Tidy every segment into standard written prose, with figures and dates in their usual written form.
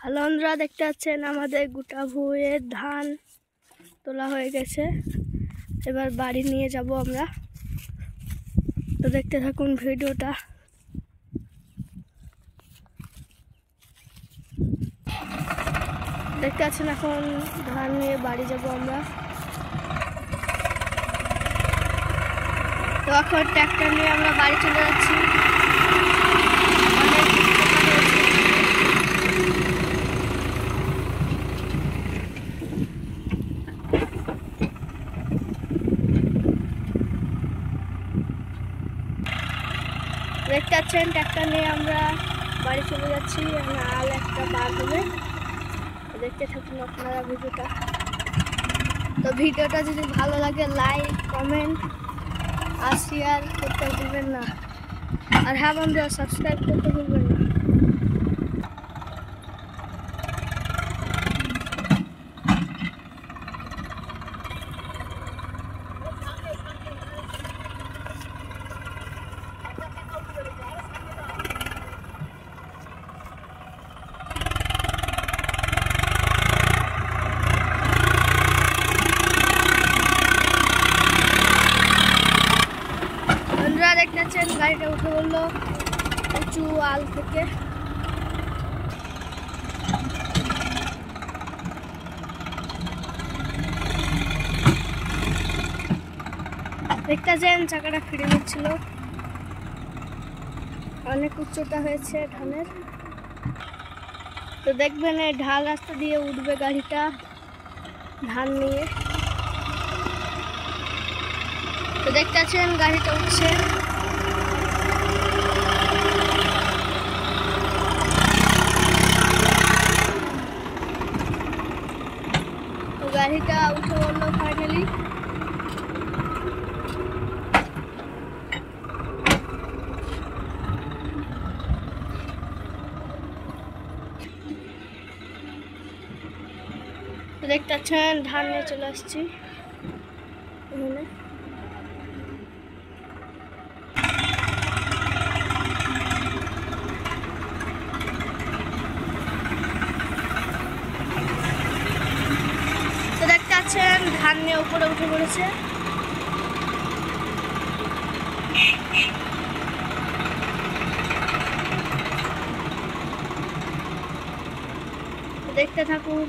Hello বন্ধুরা, দেখতে পাচ্ছেন আমাদের গোটা ভুঁইয়ের ধান তোলা হয়ে গেছে। এবার বাড়ি নিয়ে যাব আমরা। তো দেখতে থাকুন ভিডিওটা। দেখতে পাচ্ছেন এখন ধান নিয়ে বাড়ি যাব আমরা। তো এখন ট্র্যাক্টর নিয়ে আমরা বাড়ি চলে যাচ্ছি। দেখতে পাচ্ছেন ট্র্যাক্টর নিয়ে আমরা বাড়ি চলে যাচ্ছি। আল একটা বার হবে, দেখতে থাকুন আপনারা ভিডিওটা। তো ভিডিওটা যদি ভালো লাগে লাইক, কমেন্ট আর শেয়ার করতে ভুলবেন না। আর হ্যাঁ বন্ধুরা, সাবস্ক্রাইব করতে ভুলবেন না। দেখতে পাচ্ছেন গাড়িটা উঠে বললো উঁচু আল থেকে। দেখতে পাচ্ছেন চাকাটা ফিরে নিচ্ছিল, অনেক উচ্চতা হয়েছে ধানের। তো দেখবেন এই ঢাল রাস্তা দিয়ে উঠবে গাড়িটা ধান নিয়ে। তো দেখতে পাচ্ছেন গাড়িটা উঠছে। তো গাড়িটা উঠে বললো ফাইনালি। তো দেখতে পাচ্ছেন ধান নিয়ে চলে আসছি এখানে। তো দেখতে পাচ্ছেন ধান নিয়ে উপরে উঠে পড়েছে। দেখতে থাকুন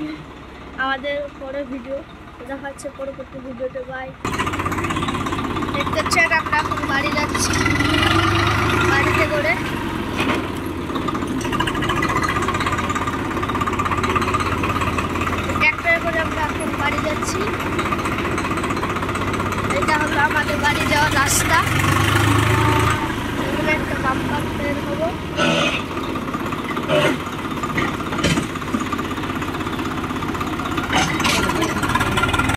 আমাদের পরের ভিডিও। দেখা হচ্ছে পরবর্তী ভিডিওতে। বাই। দেখতে পাচ্ছেন আমরা এখন বাড়ি যাচ্ছি, বাড়িতে করে। ট্র্যাক্টরে করে আমরা এখন বাড়ি যাচ্ছি। এটা হলো আমাদের বাড়ি যাওয়ার রাস্তা।